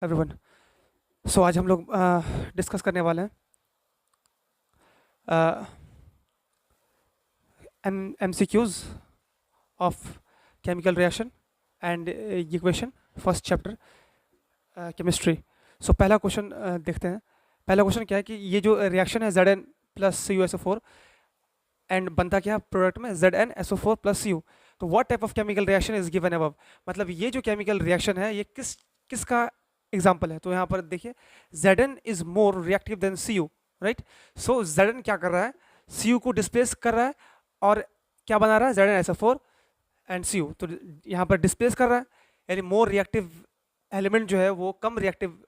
Everyone. सो आज हम लोग डिस्कस करने वाले हैं MCQs of chemical reaction and equation, first chapter chemistry. So पहला क्वेश्चन देखते हैं। पहला क्वेश्चन क्या है कि ये जो रिएक्शन है Zn प्लस CuSO4 एंड बनता क्या है प्रोडक्ट में ZnSO4 प्लस Cu। तो what type of chemical reaction is given above, मतलब ये जो केमिकल रिएक्शन है ये किसका एग्जाम्पल है। तो यहाँ पर देखिए Zn is more reactive than Cu, right. So Zn क्या कर रहा है, Cu को डिस्प्लेस कर रहा है और क्या बना रहा है ZnSO4 एंड Cu। तो यहाँ पर डिस्प्लेस कर रहा है, यानी मोर रिएक्टिव एलिमेंट जो है वो कम रिएक्टिव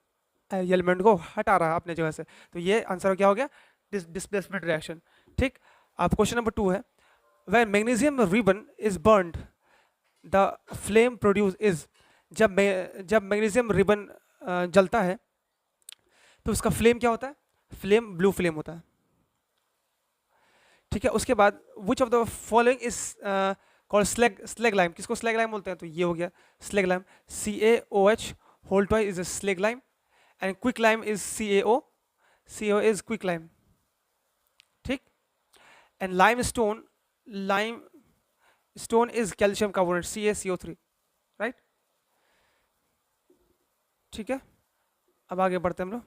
एलिमेंट को हटा रहा है अपने जगह से। तो ये आंसर क्या हो गया, डिस्प्लेसमेंट रिएक्शन। ठीक। अब क्वेश्चन नंबर 2 है, when magnesium ribbon is burned the flame produced is। जब मैग्नीशियम रिबन जलता है तो उसका फ्लेम क्या होता है, फ्लेम ब्लू फ्लेम होता है। ठीक है। उसके बाद which of the following is called slag lime. किसको स्लैग लाइम बोलते हैं, तो ये हो गया slag lime. CaOH whole twice is a slag lime and quick lime is CaO is quick lime. ठीक। And limestone is calcium carbonate CaCO3, right. ठीक है। अब आगे बढ़ते हैं हम लोग।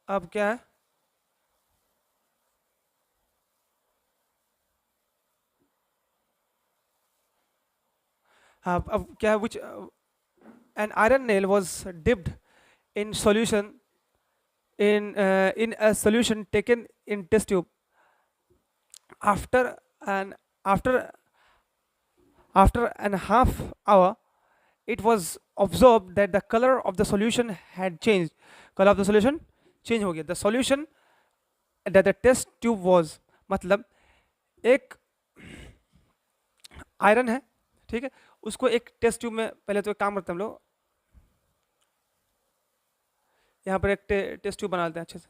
अब क्या है, हाँ अब क्या है, विच an iron nail was dipped in solution in a solution taken in test tube after an after after an half hour it was observed that the color of the solution had changed। color of the solution change हो गया। the solution that the test tube was, मतलब एक iron है, ठीक है, उसको एक test tube में, पहले तो एक काम करते हैं हम लोग, यहाँ पर एक टेस्ट ट्यूब बना लेते हैं अच्छे से।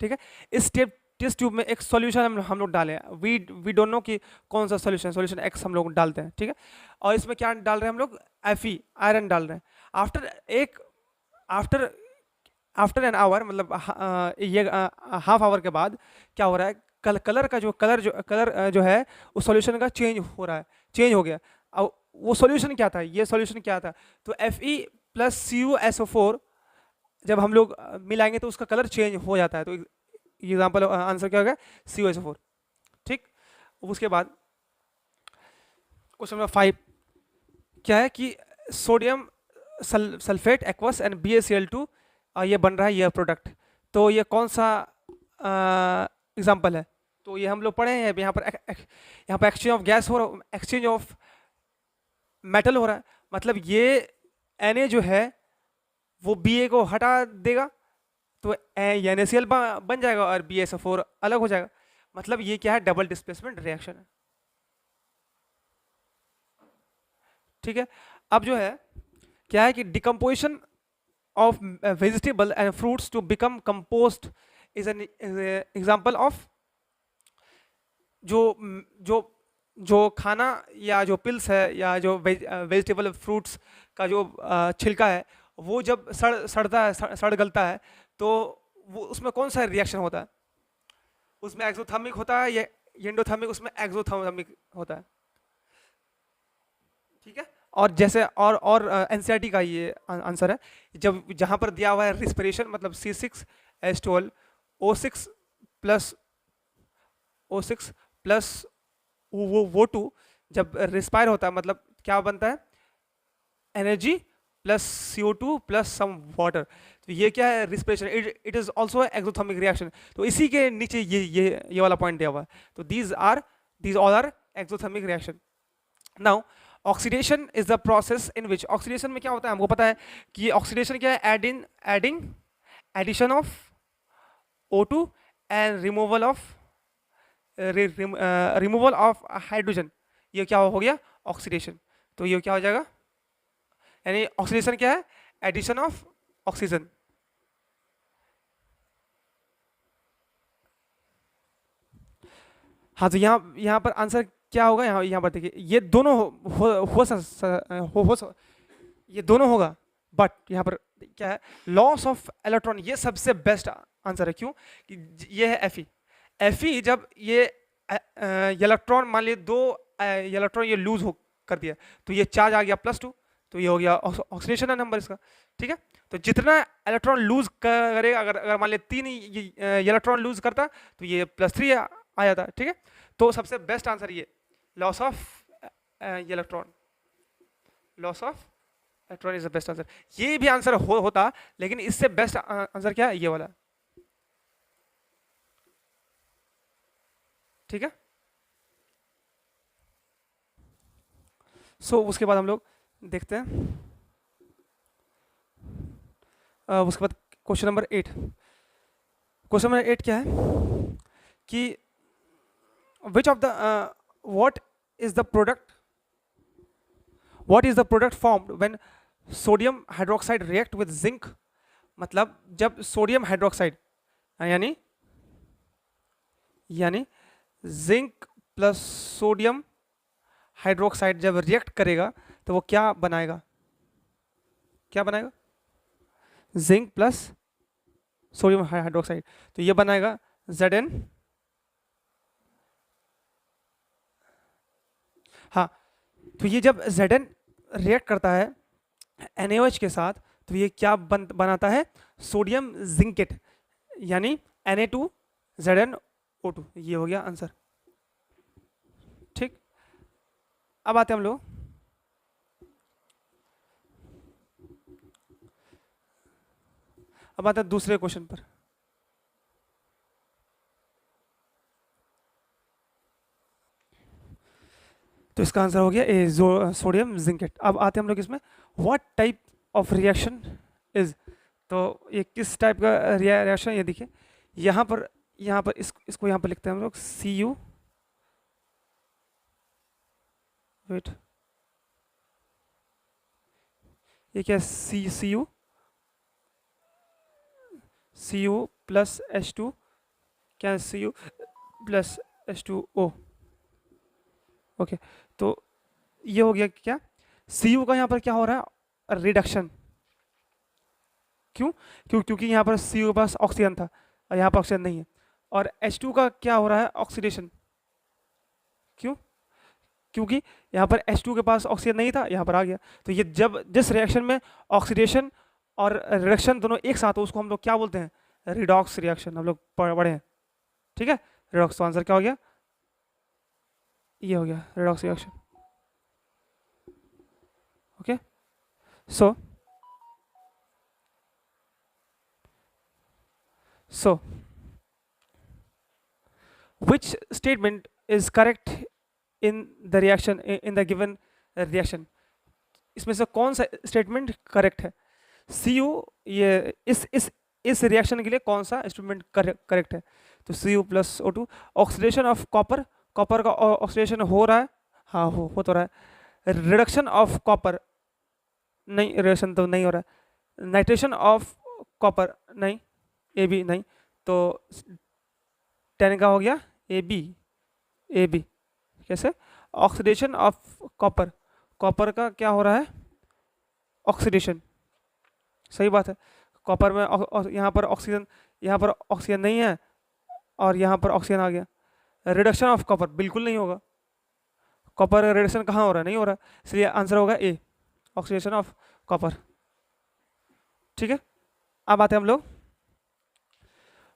ठीक है। इस टेस्ट ट्यूब में एक सॉल्यूशन हम लोग डालें। वी डोंट नो कि कौन सा सॉल्यूशन एक्स हम लोग डालते हैं। ठीक है। और इसमें क्या डाल रहे हैं हम लोग, Fe आयरन डाल रहे हैं। आफ्टर एन आवर, मतलब ये हाफ आवर के बाद क्या हो रहा है, कलर जो है उस सॉल्यूशन का चेंज हो गया। अब वो सॉल्यूशन क्या था, ये सॉल्यूशन क्या था, तो Fe प्लस CuSO4 जब हम लोग मिलाएंगे तो उसका कलर चेंज हो जाता है। तो एग्जाम्पल आंसर क्या होगा, CuSO4। ठीक। उसके बाद क्वेश्चन नंबर 5 क्या है कि sodium sulphate aqueous and BaCl2 ये बन रहा है ये प्रोडक्ट। तो ये कौन सा एग्जाम्पल है, तो ये हम लोग पढ़े हैं। यहाँ पर एक्सचेंज ऑफ गैस हो रहा है, एक्सचेंज ऑफ मेटल हो रहा है, मतलब ये Na जो है वो Ba को हटा देगा तो NaCl बन जाएगा और BaSO4 अलग हो जाएगा। मतलब ये क्या है, डबल डिस्प्लेसमेंट रिएक्शन है। ठीक है। अब जो है क्या है कि decomposition of vegetable and fruits to become compost is an example of, जो जो जो खाना या जो पिल्स है या जो वेजिटेबल फ्रूट्स का जो छिलका है वो जब सड़ गलता है तो वो उसमें कौन सा रिएक्शन होता है, उसमें एक्सोथर्मिक होता है या एंडोथर्मिक, उसमें एक्सोथर्मिक होता है। ठीक है। और जैसे और एनसीईआरटी का ये आंसर है, जब जहां पर दिया हुआ है रिस्पिरेशन, मतलब C6H12 O6 प्लस वो 2 जब रिस्पायर होता है, मतलब क्या बनता है, energy plus CO2 plus some water. तो ये क्या है, respiration. It is also exothermic reaction. तो इसी के नीचे ये वाला पॉइंट दिया हुआ है। तो these all are exothermic reaction. Now oxidation is the process in which, oxidation में क्या होता है हमको पता है कि ऑक्सीडेशन क्या है, addition of O2 and removal of hydrogen, ये क्या हो गया, ऑक्सीडेशन। तो ये क्या हो जाएगा, यानी ऑक्सीडेशन क्या है, एडिशन ऑफ ऑक्सीजन। हाँ, तो यहाँ पर आंसर क्या होगा, यहाँ पर देखिए ये दोनों ये दोनों होगा, बट यहाँ पर क्या है, लॉस ऑफ इलेक्ट्रॉन, ये सबसे बेस्ट आंसर है। क्यों कि ये है एफई जब ये इलेक्ट्रॉन मान लीजिए 2 इलेक्ट्रॉन ये लूज हो कर दिया, तो ये चार्ज आ गया +2, तो ये हो गया ऑक्सीडेशन नंबर इसका। ठीक है, तो जितना इलेक्ट्रॉन लूज करेगा, अगर मान लीजिए 3 इलेक्ट्रॉन लूज करता तो ये +3 आ जाता। ठीक है, तो सबसे बेस्ट आंसर ये loss of electron, loss of electron is the best answer. ये भी आंसर होता, लेकिन इससे बेस्ट आंसर क्या है, ये वाला। ठीक है, उसके बाद हम लोग देखते हैं, उसके बाद क्वेश्चन नंबर 8। क्वेश्चन नंबर 8 क्या है कि विच of the what is the product formed when sodium hydroxide react with zinc. मतलब जब सोडियम हाइड्रोक्साइड यानी जिंक प्लस सोडियम हाइड्रोक्साइड जब रिएक्ट करेगा तो वो क्या बनाएगा, जिंक प्लस सोडियम हाइड्रोक्साइड, तो ये बनाएगा Zn। हाँ, तो ये जब Zn रिएक्ट करता है NaOH के साथ, तो ये क्या बनाता है, सोडियम जिंकेट, यानी Na2ZnO2। ये हो गया आंसर। ठीक, अब आते हैं हम लोग दूसरे क्वेश्चन पर। तो इसका आंसर हो गया ए, सोडियम जिंकेट। अब आते हैं हम लोग इसमें, what type of reaction is. तो ये किस टाइप का रिएक्शन, ये देखिए यहाँ पर इसको यहाँ पर लिखते हैं हम लोग Cu, वेट, ये क्या है, Cu प्लस H2, क्या है, Cu प्लस H2O। ओके, तो ये हो गया क्या, Cu का यहाँ पर क्या हो रहा है, रिडक्शन। क्योंकि यहाँ पर Cu के पास ऑक्सीजन था और यहाँ पर ऑक्सीजन नहीं है, और H2 का क्या हो रहा है, ऑक्सीडेशन। क्योंकि यहाँ पर H2 के पास ऑक्सीजन नहीं था, यहाँ पर आ गया। तो ये जब जिस रिएक्शन में ऑक्सीडेशन और रिडक्शन दोनों एक साथ हो, उसको हम लोग क्या बोलते हैं, रिडॉक्स रिएक्शन, हम लोग पढ़े हैं। ठीक है, रिडॉक्स, तो आंसर क्या हो गया, ये हो गया redox reaction. Okay, so which statement is correct in the reaction, in the given reaction। इसमें से कौन सा स्टेटमेंट करेक्ट है, Cu, ये इस रिएक्शन के लिए कौन सा स्टेटमेंट करेक्ट है। तो Cu plus O2, oxidation of copper का ऑक्सीडेशन हो रहा है, हाँ हो तो रहा है। रिडक्शन ऑफ कॉपर नहीं, रिडक्शन तो नहीं हो रहा है। नाइट्रेशन ऑफ कॉपर नहीं, ए बी नहीं, तो 10 का हो गया ए बी। कैसे, ऑक्सीडेशन ऑफ कॉपर का क्या हो रहा है, ऑक्सीडेशन। सही बात है, कॉपर में यहाँ पर ऑक्सीजन नहीं है और यहाँ पर ऑक्सीजन आ गया। रिडक्शन ऑफ कॉपर बिल्कुल नहीं होगा, कॉपर रिडक्शन कहाँ हो रहा है, नहीं हो रहा, इसलिए आंसर होगा ए, ऑक्सीडेशन ऑफ कॉपर। ठीक है, अब आते हैं हम लोग,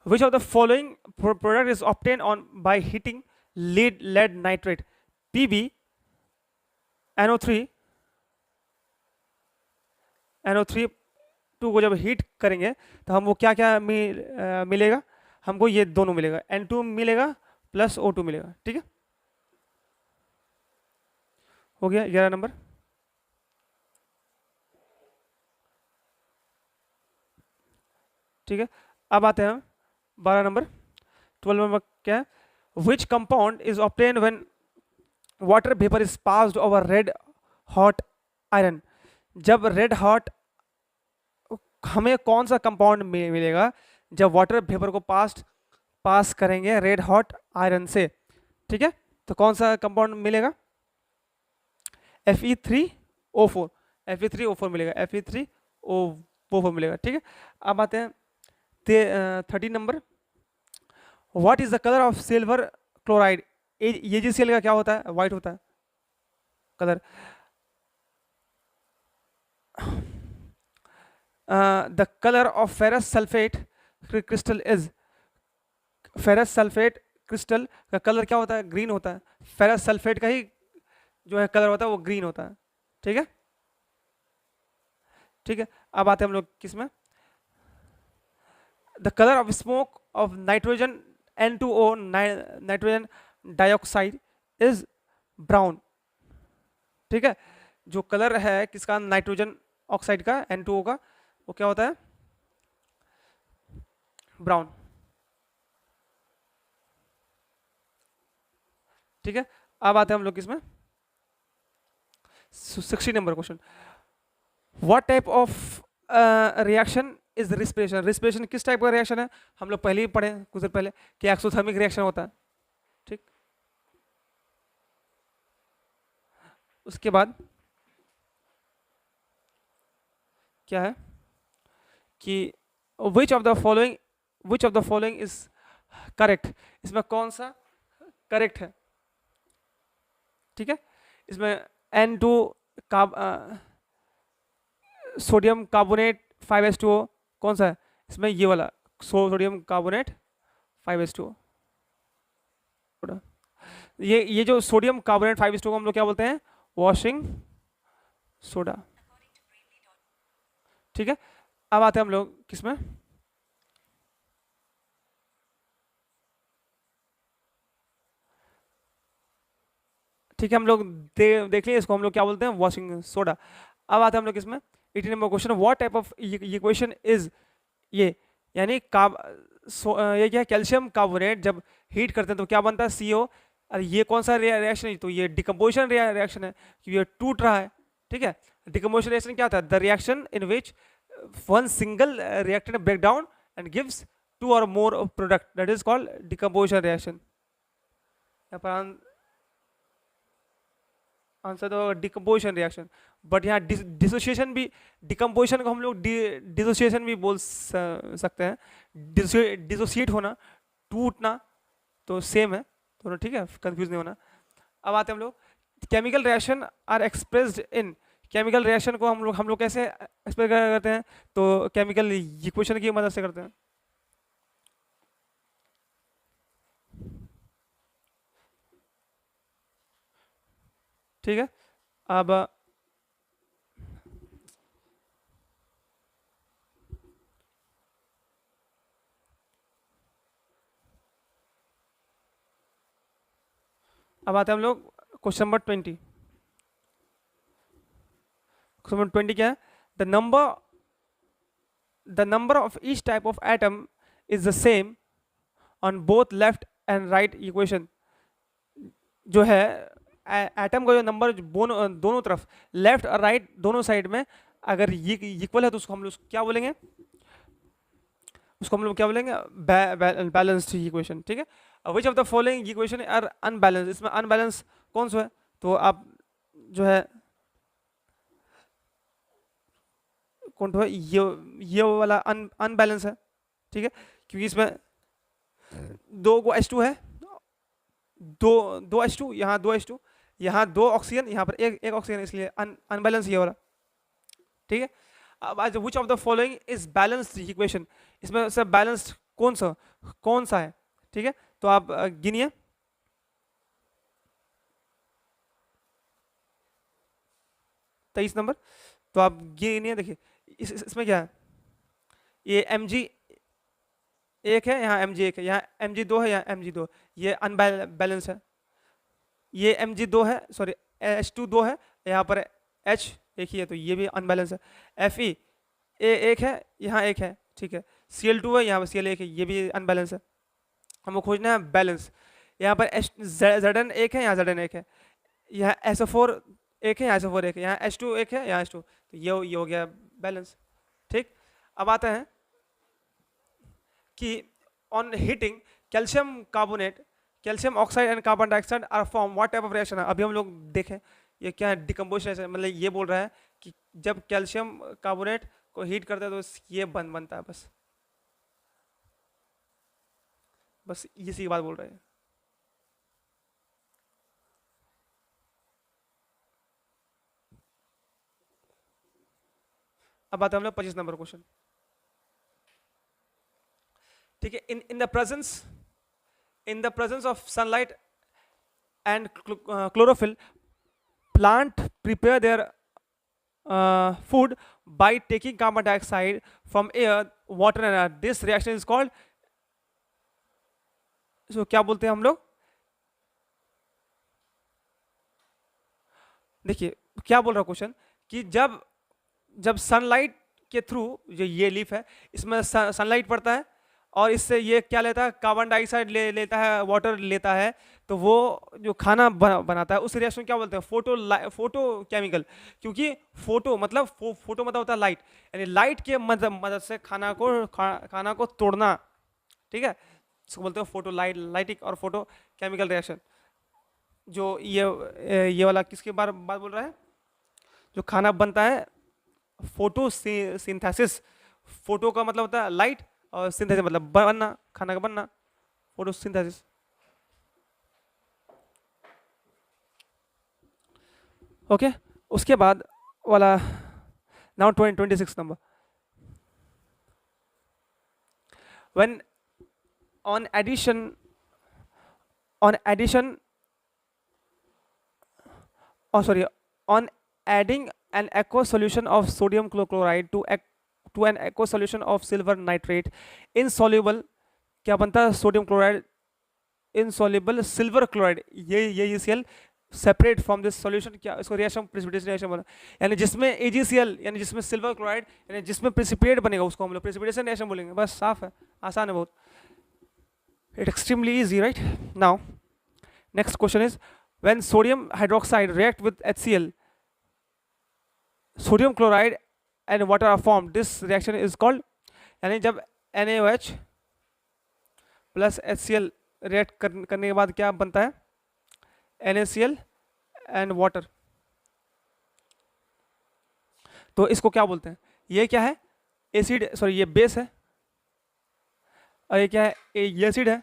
which of the following product is obtained on by heating lead nitrate, Pb, NO3 2 को जब हीट करेंगे तो हम वो क्या मिलेगा, हमको ये दोनों मिलेगा, N2 मिलेगा प्लस O2 मिलेगा। ठीक है, हो गया 11 नंबर। ठीक है, अब आते हैं 12 नंबर। 12 नंबर क्या है, which compound is obtained when water vapour is passed over red hot iron. जब रेड हॉट, हमें कौन सा कंपाउंड मिलेगा जब वाटर वेपर को पास करेंगे रेड हॉट आयरन से। ठीक है, तो कौन सा कंपाउंड मिलेगा? Fe3O4, Fe3O4 मिलेगा, Fe3O4 मिलेगा। ठीक है, अब आते हैं 13 number. What is the colour of silver chloride? AgCl का क्या होता है? व्हाइट होता है colour. The colour of ferrous sulphate crystal is, ferrous sulphate crystal का कलर क्या होता है? ग्रीन होता है। फेरस सल्फेट का ही जो है कलर होता है वो ग्रीन होता है। ठीक है, ठीक है, अब आते हैं हम लोग किसमें? The colour of smoke of nitrogen N2O, nitrogen dioxide is brown. ठीक है, जो कलर है किसका? नाइट्रोजन ऑक्साइड का, N2O का, वो क्या होता है? ब्राउन। ठीक है, अब आते हैं हम लोग किसमें? 60 number question. What type of reaction is respiration? Respiration किस टाइप का रिएक्शन है? हम लोग पहले ही पढ़े कुछ देर पहले कि एक्सोथर्मिक रिएक्शन होता है। ठीक, उसके बाद क्या है कि विच of the following is correct? इसमें कौन सा करेक्ट है? ठीक है, इसमें N2 का सोडियम कार्बोनेट 5H2O कौन सा है? इसमें ये वाला सोडियम कार्बोनेट 5H2O। ये जो सोडियम कार्बोनेट 5H2O को हम लोग क्या बोलते हैं? Washing soda. ठीक है, अब आते हैं हम लोग किसमें? ठीक है, हम लोग देख लिए इसको, हम लोग क्या बोलते हैं? Washing soda. अब आते हैं हम लोग किसमें? 18 number question. What type of equation is ये? यानी ये क्या? कैल्शियम कार्बोनेट जब हीट करते हैं तो क्या बनता है? CO। अरे ये कौन सा रिएक्शन है? तो ये डिकम्पोजिशन रिएक्शन है, क्योंकि ये टूट रहा है। ठीक है, डिकम्पोजिशन रिएक्शन क्या होता है? The reaction in which one single reactant break down and gives 2 or more product, that is called decomposition reaction. यहाँ पर आंसर तो डिकम्पोजिशन रिएक्शन, बट यहाँ डिसोसिएशन भी, डिकम्पोजिशन को हम लोग डिसोसिएशन भी बोल सकते हैं। डिसोसिएट होना, टूटना, तो सेम है दोनों। ठीक है, कंफ्यूज नहीं होना। अब आते हैं हम लोग chemical reaction are expressed in. Chemical reaction को हम लोग कैसे एक्सप्रेस करते हैं? तो केमिकल इक्वेशन की मदद से करते हैं। ठीक है, अब आते हैं हम लोग क्वेश्चन नंबर 20। क्वेश्चन नंबर 20 क्या है? The number of each type of atom is the same on both left and right equation. जो है एटम का जो नंबर दोनों तरफ, लेफ्ट और राइट दोनों साइड में अगर ये इक्वल है तो उसको हम लोग क्या बोलेंगे? उसको हम लोग क्या बोलेंगे? Balanced equation. ठीक है, which of the following equation are unbalance? इसमें अनबैलेंस कौन सा है? तो आप जो है कौन तो है? ये वाला अनबैलेंस है। ठीक है, क्योंकि इसमें 2 H2 है, दो H2, यहाँ 2 H2, यहाँ 2 ऑक्सीजन, यहाँ पर एक ऑक्सीजन, इसलिए अनबैलेंस ये वाला। ठीक है, अब आज विच of the following is balanced equation? इसमें से बैलेंस्ड कौन सा है? ठीक है, तो आप गिनिए। तेईस नंबर, तो आप गिनिए। देखिए इसमें क्या है? ये Mg एक है, यहाँ Mg एक है, यहाँ Mg2 है, यहाँ Mg2, ये अनबैलेंस है। ये Mg2 है, सॉरी H2 2 है, यहाँ पर H एक ही है, तो ये भी अनबैलेंस है। Fe एक है, यहाँ एक है। ठीक है, Cl2 है, यहाँ पर Cl एक है, ये भी अनबैलेंस है। हमको खोजना है बैलेंस। यहाँ पर Zn एक है, यहाँ Zn एक है, यहाँ SO4 एक है, यहाँ SO4 एक है, यहाँ H2 एक है, यहाँ H2, तो ये हो गया बैलेंस। ठीक, अब आता है कि on heating calcium carbonate calcium oxide and carbon dioxide are form what type of reaction है? अभी हम लोग देखें ये क्या है, डिकम्पोजिशन, मतलब ये बोल रहा है कि जब कैल्शियम कार्बोनेट को हीट करते हैं तो ये बनता है, बस इसी बात बोल रहे हैं। अब बात हम लोग 25 नंबर क्वेश्चन। ठीक है, in the presence of sunlight and chlorophyll plant prepare their food by taking carbon dioxide from air, water and air. This reaction is called, so क्या बोलते हैं हम लोग? देखिए क्या बोल रहा क्वेश्चन कि जब सनलाइट के थ्रू, जो ये लीफ है इसमें सनलाइट पड़ता है और इससे ये क्या लेता है, कार्बन डाइऑक्साइड लेता है, वाटर लेता है, तो वो जो खाना बनाता है उस रिएक्शन क्या बोलते हैं? Photo chemical. क्योंकि फोटो मतलब होता है लाइट, यानी लाइट के मदद से खाना को तोड़ना। ठीक है, इसको बोलते हैं फोटो लाइटिक और फोटो केमिकल रिएक्शन। जो ये वाला किसके बात बोल रहा है? जो खाना बनता है, फोटो सिंथेसिस। फोटो का मतलब होता है लाइट और सिंथेसिस मतलब बनना, खाना का बनना, फोटोसिंथेसिस। ओके, उसके बाद वाला now 26 number. When on addition on adding an aqueous solution of sodium chloride to an aqueous solution of silver nitrate, insoluble क्या बनता है? Sodium chloride insoluble silver chloride, ये AgCl separate from this solution. क्या इसको reaction precipitation reaction बोला, यानी जिसमें AgCl यानी जिसमें सिल्वर क्लोराइड यानी जिसमें प्रेसिपिटेट बनेगा उसको हम लोग प्रेसिपिटेशन रिएक्शन बोलेंगे। बस साफ है, आसान है बहुत, it extremely easy, right? Now next question is when sodium hydroxide react with HCl, sodium chloride and water are form, this reaction is called, यानी जब NaOH प्लस HCl रिएक्ट करने के बाद क्या बनता है? NaCl and water. तो इसको क्या बोलते हैं? ये क्या है? एसिड, सॉरी ये बेस है, और ये क्या है? ये एसिड है।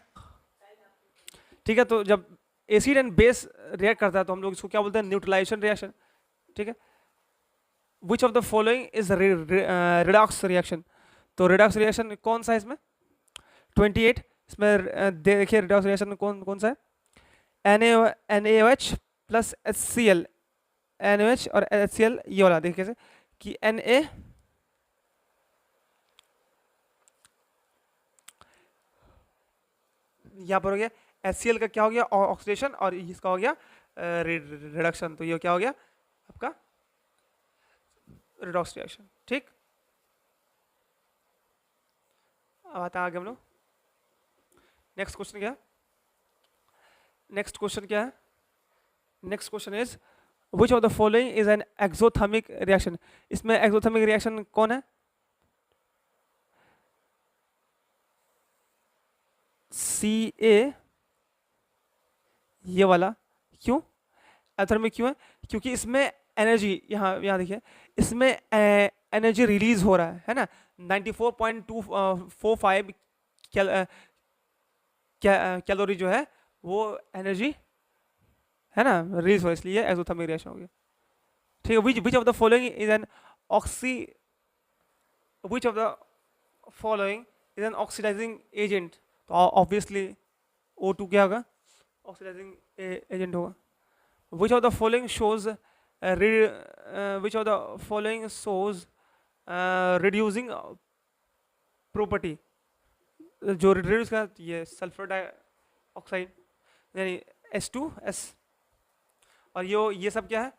ठीक है, तो जब एसिड एंड बेस रिएक्ट करता है तो हम लोग इसको क्या बोलते हैं? Neutralisation reaction. ठीक है, which of the following is redox reaction? तो रिडॉक्स रिएक्शन कौन सा है इसमें? 28 इसमें देखिए रिडॉक्स रिएक्शन कौन सा है? NaOH प्लस HCl, NaOH और HCl, ये वाला देखिए कैसे कि Na यहाँ पर हो गया, HCl का क्या हो गया? ऑक्सीडेशन, और इसका हो गया रिडक्शन। तो ये क्या हो गया आपका? Redox reaction. ठीक, अब आता है आगे हम लोग। नेक्स्ट क्वेश्चन क्या है? Next question is which of the following is an exothermic reaction? इसमें एक्सोथर्मिक रिएक्शन कौन है? Ca, ये वाला। क्यों एक्सोथर्मिक क्यों है? क्योंकि इसमें एनर्जी, यहाँ देखिए, इसमें एनर्जी रिलीज हो रहा है ना, 94.245 कैलोरी जो है वो एनर्जी है ना रिलीज हो, इसलिए एक्सोथर्मिक रिएक्शन हो गया। ठीक है, which of the following is an oxidising agent? तो ऑब्वियसली O2 क्या होगा? ऑक्सीडाइजिंग एजेंट होगा। Which of the following shows reducing property? जो रिड्यूस का ये सल्फर डाइऑक्साइड यानी H2S, और ये सब क्या है?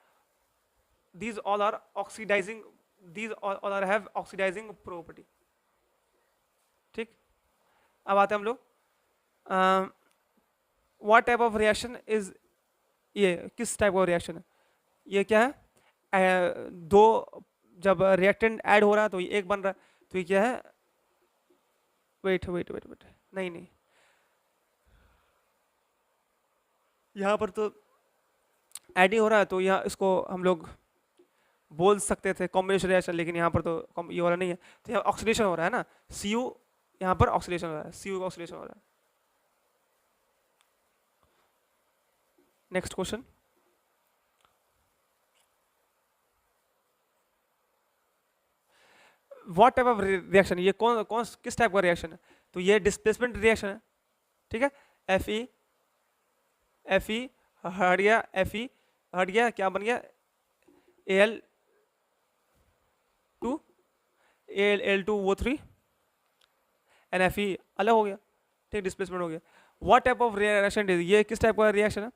these all are oxidizing have oxidizing property। ठीक, अब आते हैं हम लोग what type of reaction is, ये किस टाइप का रिएक्शन है? ये क्या है? दो, जब रिएक्टेंट ऐड हो रहा है तो ये एक बन रहा है, तो ये क्या है? वेट, नहीं, यहाँ पर तो ऐड ही हो रहा है, तो यहाँ इसको हम लोग बोल सकते थे कॉम्बिनेशन रिएक्शन, लेकिन यहाँ पर तो ये वाला नहीं है, तो यहाँ ऑक्सीडेशन हो रहा है ना, सी यू, यहाँ पर ऑक्सीडेशन हो रहा है, सी यू का ऑक्सीडेशन हो रहा है। Next question, what type of reaction, ये कौन कौन किस टाइप का रिएक्शन है, तो ये डिस्प्लेसमेंट रिएक्शन है, ठीक है। एफ ई, एफ ई हट गया, एफ ई हट गया, क्या बन गया, A L two, L two वो थ्री, एन एफ ई अलग हो गया, ठीक, डिस्प्लेसमेंट हो गया। व्हाट टाइप ऑफ रिएक्शन, ये किस टाइप का रिएक्शन है,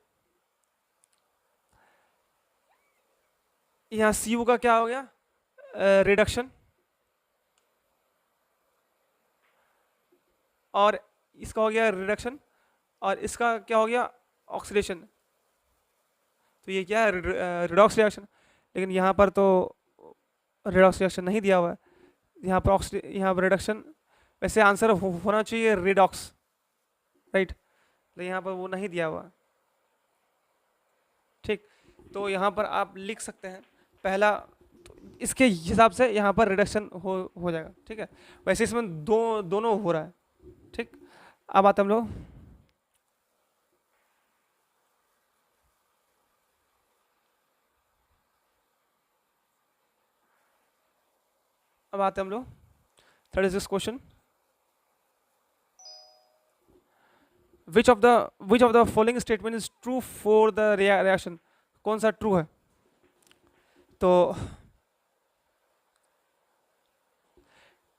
यहाँ सी यू का क्या हो गया, रिडक्शन, और इसका हो गया रिडक्शन, और इसका क्या हो गया, ऑक्सीडेशन, तो ये क्या है, रिडॉक्स रिएक्शन। लेकिन यहाँ पर तो रिडॉक्स रिएक्शन नहीं दिया हुआ है, यहाँ पर यहाँ पर रिडक्शन, वैसे आंसर होना चाहिए रिडॉक्स, राइट, तो यहाँ पर वो नहीं दिया हुआ, ठीक। तो यहाँ पर आप लिख सकते हैं पहला, तो इसके हिसाब से यहाँ पर रिडक्शन हो जाएगा, ठीक है। वैसे इसमें दोनों हो रहा है, ठीक। अब आते हम लोग third is this question, which of the following statement is true for the reaction, कौन सा ट्रू है, तो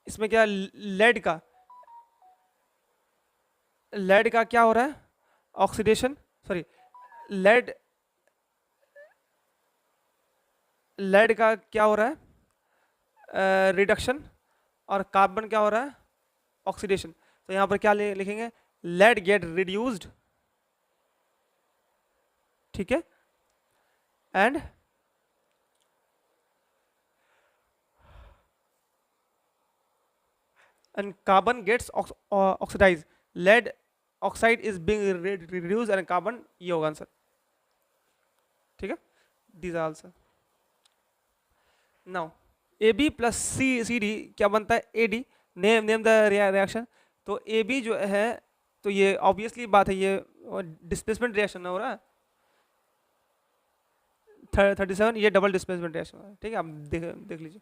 इसमें क्या, लेड का क्या हो रहा है, ऑक्सीडेशन, सॉरी, लेड लेड का क्या हो रहा है, रिडक्शन, और कार्बन क्या हो रहा है, ऑक्सीडेशन। तो यहाँ पर क्या लिखेंगे, लेड गेट रिड्यूस्ड, ठीक है, and carbon gets oxidized, lead oxide is being reduced and carbon, ये होगा आंसर, ठीक है। these are answer. now AB plus C D क्या बनता है, AD, नेम द रिएक्शन, तो AB जो है, तो ये ऑब्वियसली बात है, ये डिस्प्लेसमेंट रिएक्शन हो रहा है, 37, ये डबल डिस्प्लेसमेंट रिएक्शन, ठीक है, आप देख लीजिए।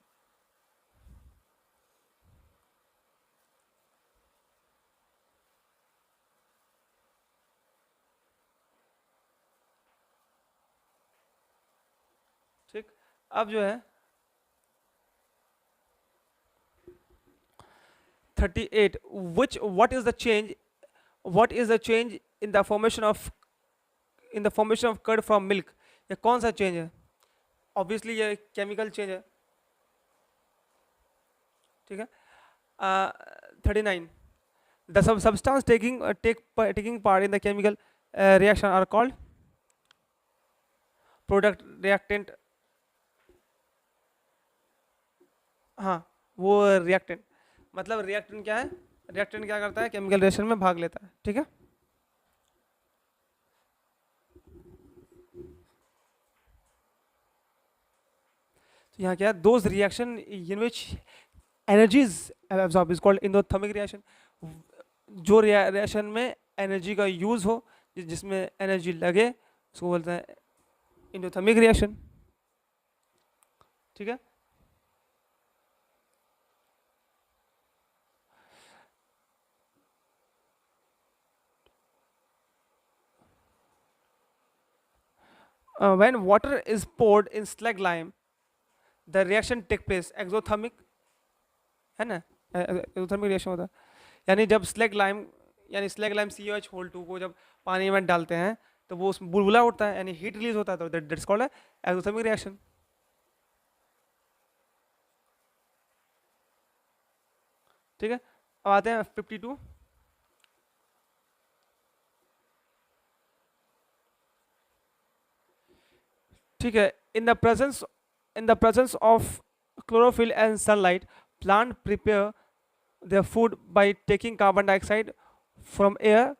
ठीक, अब जो है 38, what is the change in the formation of curd from milk, ये कौन सा चेंज है, ऑब्वियसली ये केमिकल चेंज है, ठीक है। 39, the substance taking part in the chemical reaction are called product, reactant, हाँ वो रिएक्टेंट, मतलब रिएक्टेंट क्या है, रिएक्टेंट क्या करता है, केमिकल रिएक्शन में भाग लेता है, ठीक है। तो यहाँ क्या है, those reaction in which energy is absorb is called endothermic reaction, जो रिएक्शन में एनर्जी का यूज हो, जिसमें एनर्जी लगे, उसको बोलते हैं एंडोथर्मिक रिएक्शन, ठीक है। When water is poured in slag lime, the reaction take place exothermic, है ना, एक्सोथर्मिक रिएक्शन होता है, यानी जब स्लैग लाइम COH2 को जब पानी में डालते हैं तो वो उसमें बुलबुला उठता है, यानी हीट रिलीज होता है, तो दैट्स कॉल्ड एक्सोथर्मिक रिएक्शन, ठीक है। अब आते हैं 52, ठीक है। in the presence of chlorophyll and sunlight, plant prepare their food by taking carbon dioxide from air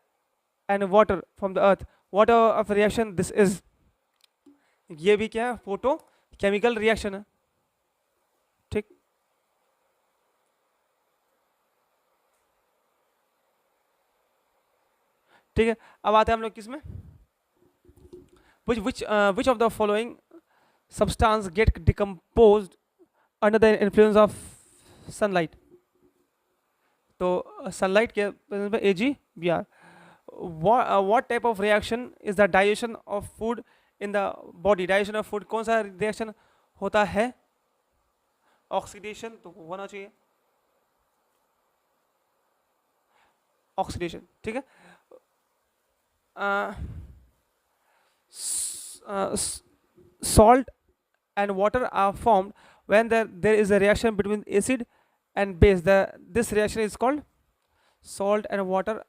and water from the earth. What of reaction this is, ये भी क्या है, फोटो केमिकल रिएक्शन है, ठीक। ठीक है, अब आते हैं हम लोग किसमें, which of the following substance get decomposed under the influence of sunlight, तो सनलाइट के presence में AgBr, what type of reaction is the digestion of food in the body, digestion of food कौन सा रिएक्शन होता है, oxidation तो होना चाहिए, ऑक्सीडेशन, ठीक है। Salt and water are formed when there is a reaction between acid and base. This reaction is called salt and water.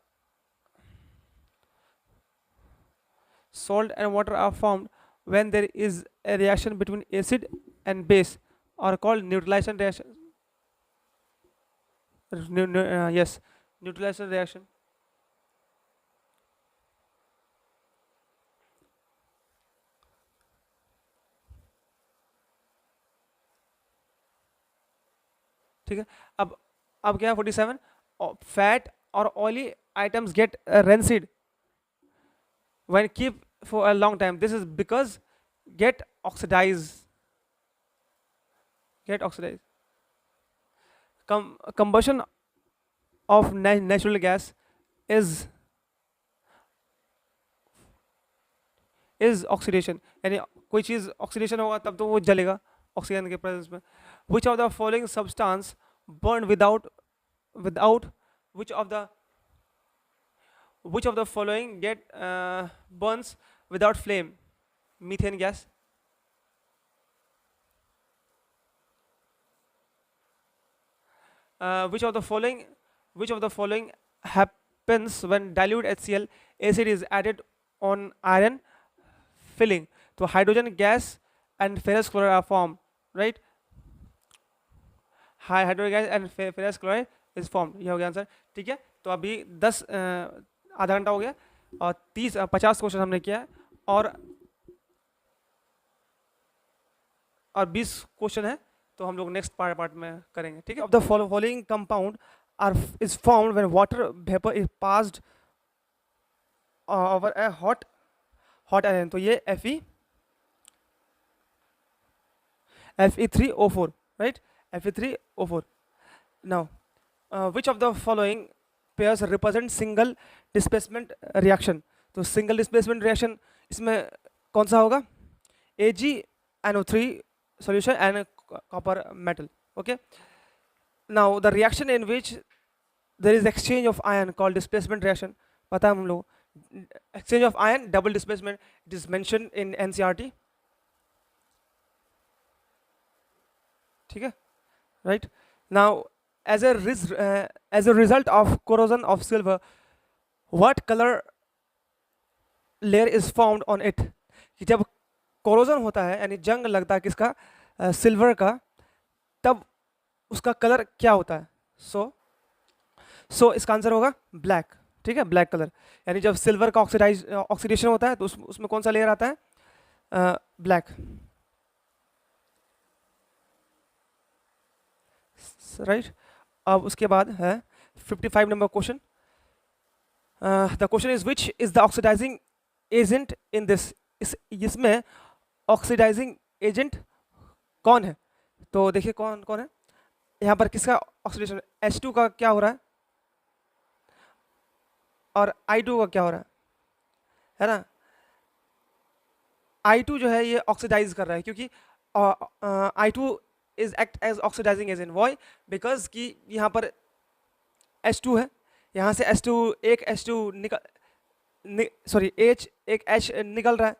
Salt and water are formed when there is a reaction between acid and base, are called neutralization reaction. Yes, neutralization reaction. ठीक है, अब क्या है 47, fat और oily items get rancid when keep for a long time. This is because get oxidized. Combustion of natural gas is oxidation, यानी कोई चीज oxidation होगा तब तो वो जलेगा ऑक्सीजन के प्रेजेंस में। which of the following substance burn without which of the following get burns without flame, methane gas, which of the following happens when dilute HCl acid is added on iron filling, तो hydrogen gas and ferrous chloride are formed, right, hydrogen gas and ferrous chloride is formed, ये हो गया answer, ठीक है। तो अभी 10 आधा घंटा हो गया और 50 क्वेश्चन हमने किया है, और 20 क्वेश्चन है, तो हम लोग नेक्स्ट पार्ट में करेंगे, ठीक है। Of the following compound are is formed when water vapour is passed over a hot iron, तो ये Fe3O4, right, Fe3O4. now which of the following pairs represent single displacement reaction, तो single displacement reaction इसमें कौन सा होगा, AgNO3 solution and copper metal, okay. now the reaction in which there is exchange of ion called displacement reaction, पता है हम लोग, exchange of ion double displacement, it is mentioned in NCERT, ठीक है, right. now as a result of corrosion of silver, what color layer is formed on it, कि जब corrosion होता है यानी जंग लगता है किसका, सिल्वर का, तब उसका कलर क्या होता है, सो इसका आंसर होगा ब्लैक, ठीक है, ब्लैक कलर, यानी जब सिल्वर का ऑक्सीडेशन होता है तो उसमें कौन सा लेयर आता है, ब्लैक, राइट। अब उसके बाद है 55 number question, the question is which is the oxidising agent in this, इसमें ऑक्सीडाइजिंग एजेंट कौन है, तो देखिए कौन कौन है यहाँ पर, किसका ऑक्सीडेशन, H2 का क्या हो रहा है और I2 का क्या हो रहा है ना, I2 जो है ये ऑक्सीडाइज कर रहा है, क्योंकि I2 is act as oxidising agent, why, because कि यहाँ पर H2 है, यहाँ से H2 एक H2 एक H निकल रहा है,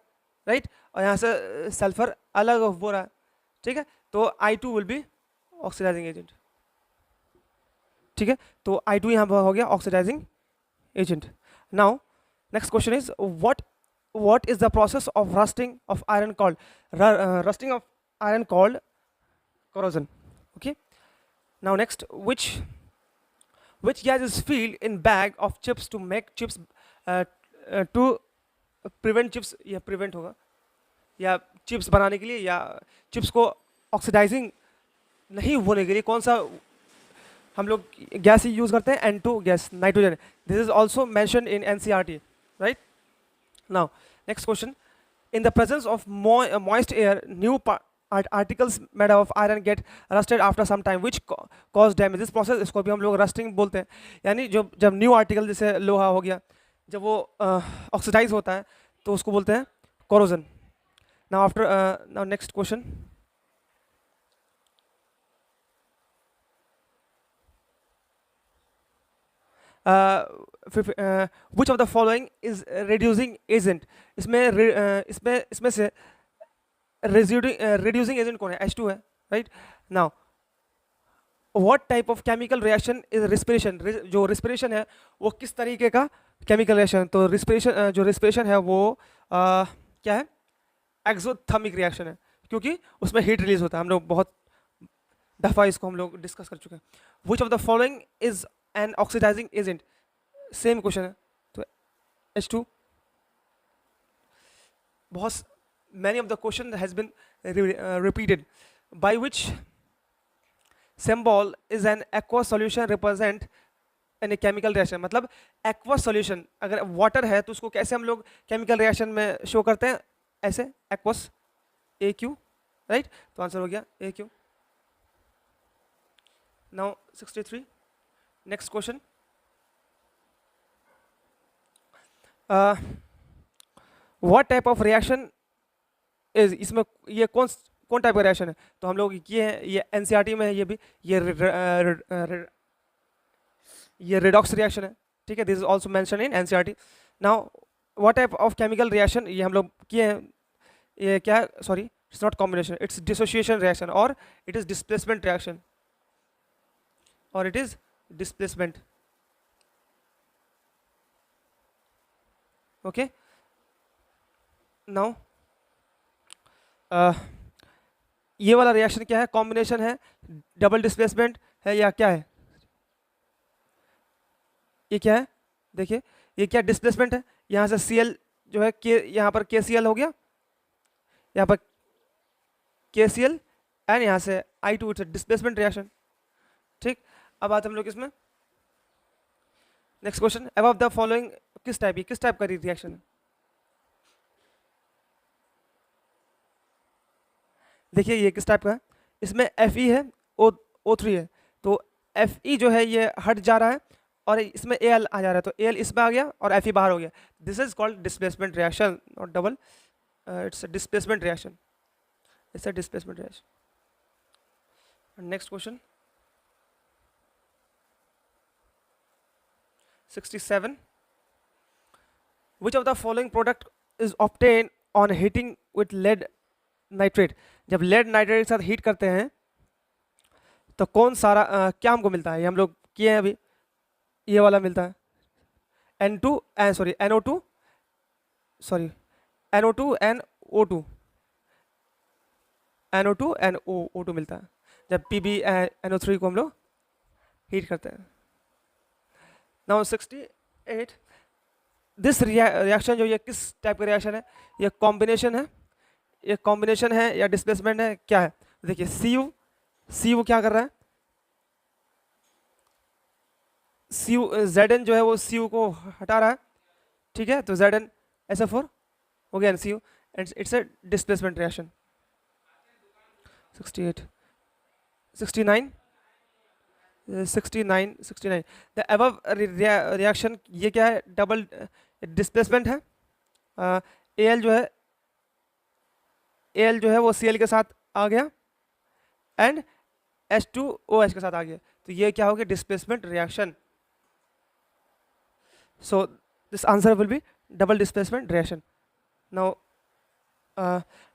राइट, और यहाँ से सल्फर अलग हो रहा है, ठीक है, तो I2 will be oxidising agent, ठीक है, तो I2 यहाँ पर हो गया oxidising agent. Now next question is what is the process of rusting of iron called, rusting of iron called corrosion, okay. now next, which gas is filled in bag of chips to make chips to prevent chips, या prevent होगा, या chips बनाने के लिए, या chips को oxidising नहीं होने के लिए कौन सा हम लोग गैस यूज करते हैं? N2 gas, nitrogen. This is also mention in NCERT, right? Now next question, in the presence of moist air, new articles made of iron get rusted after some time, which cause damage. This process, इसको भी हम लोग rusting बोलते हैं, यानी जब new article जैसे लोहा हो गया, जब वो ऑक्सीडाइज होता है तो उसको बोलते हैं corrosion. Now next question, which of the following is reducing agent? इसमें से reducing agent कौन है? H2 है, right? Now what type of chemical reaction is respiration? जो respiration है वो किस तरीके का chemical reaction? तो respiration, जो respiration है वो क्या है? एक्सोथर्मिक रिएक्शन है, क्योंकि उसमें हीट रिलीज होता है. हम लोग बहुत दफ़ा इसको हम लोग डिस्कस कर चुके हैं. Which of the following is an oxidising agent? Same question है. तो H2. बहुत many of the question has been repeated. By which symbol is an aqueous solution represent in a chemical reaction? मतलब aqueous solution, अगर water है तो उसको कैसे हम लोग केमिकल रिएक्शन में शो करते हैं? ऐसे, aqueous, AQ, राइट? तो आंसर हो गया AQ. Now 63, next question. What type of reaction is? इसमें ये कौन टाइप का रिएक्शन है? तो हम लोग ये NCERT में है, ये भी ये रिडॉक्स रिएक्शन है, ठीक है. This is also mention in NCERT. Now what type of chemical reaction, ये हम लोग किए हैं. ये क्या? Sorry, it's not combination, it's dissociation reaction, और इट इज डिस्प्लेसमेंट रिएक्शन, और it is displacement. Okay. Now ये वाला रिएक्शन क्या है? कॉम्बिनेशन है, डबल डिस्प्लेसमेंट है, या क्या है? ये क्या है? देखिए, ये क्या डिस्प्लेसमेंट है? यहाँ से Cl जो है यहाँ पर KCl हो गया, यहाँ पर KCl, एंड यहाँ से I2, इट्स डिस्प्लेसमेंट रिएक्शन, ठीक. अब आते हम लोग इसमें next question. Above the following किस टाइप का रिएक्शन है? देखिए ये किस टाइप का है? इसमें Fe है, O3 है, तो Fe जो है ये हट जा रहा है और इसमें Al आ जा रहा है, तो Al इसमें आ गया और Fe बाहर हो गया. This is called displacement reaction, not double, it's a displacement reaction. It's a displacement reaction. Next question 67. Which of the following product is obtained on heating with lead nitrate? जब lead nitrate के साथ heat करते हैं तो कौन सारा क्या हमको मिलता है? ये हम लोग किए हैं अभी, ये वाला मिलता है NO2 and O2, NO2 and O2 मिलता है जब PbNO3 को हम लोग हीट करते हैं. नाउ 68. दिस रिएक्शन जो ये किस टाइप का रिएक्शन है? ये कॉम्बिनेशन है या डिस्प्लेसमेंट है, क्या है? देखिए Cu क्या कर रहा है? Zn जो है वो Cu को हटा रहा है, ठीक है. तो ZnSO4 हो गया Cu, and it's a displacement reaction. 68, 69, 69. The above reaction ये क्या है? डबल डिस्प्लेसमेंट है. Al जो है वो Cl के साथ आ गया एंड H2OH के साथ आ गया, तो ये क्या हो गया? Displacement reaction. So this answer will be double displacement reaction. Now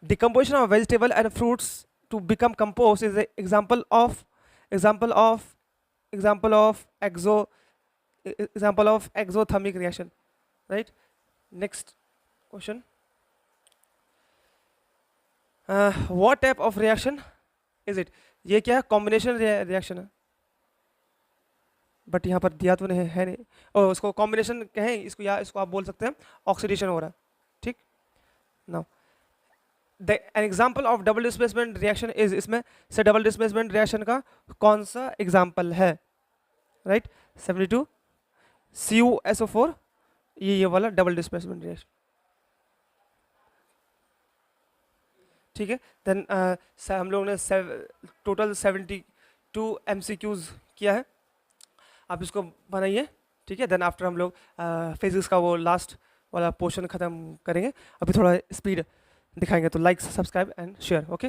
decomposition of vegetable and fruits to become compost is an example of exothermic reaction, right? Next question. What type of reaction is it? ये क्या है? Combination reaction है, but यहाँ पर दिया तो नहीं है नहीं, और उसको कॉम्बिनेशन कहें इसको, या इसको आप बोल सकते हैं ऑक्सीडेशन हो रहा है, ठीक। Now an example of double displacement reaction is, इसमें से डबल डिस्प्लेसमेंट रिएक्शन का कौन सा एग्जाम्पल है, राइट। 72 CuSO4, ये वाला डबल डिस्प्लेसमेंट रिएक्शन, ठीक है। देन हम लोगों ने टोटल 72 MCQs किया है, आप इसको बनाइए, ठीक है। देन आफ्टर हम लोग फिजिक्स का वो लास्ट वाला पोर्शन ख़त्म करेंगे। अभी थोड़ा स्पीड दिखाएंगे, तो like subscribe and share, okay.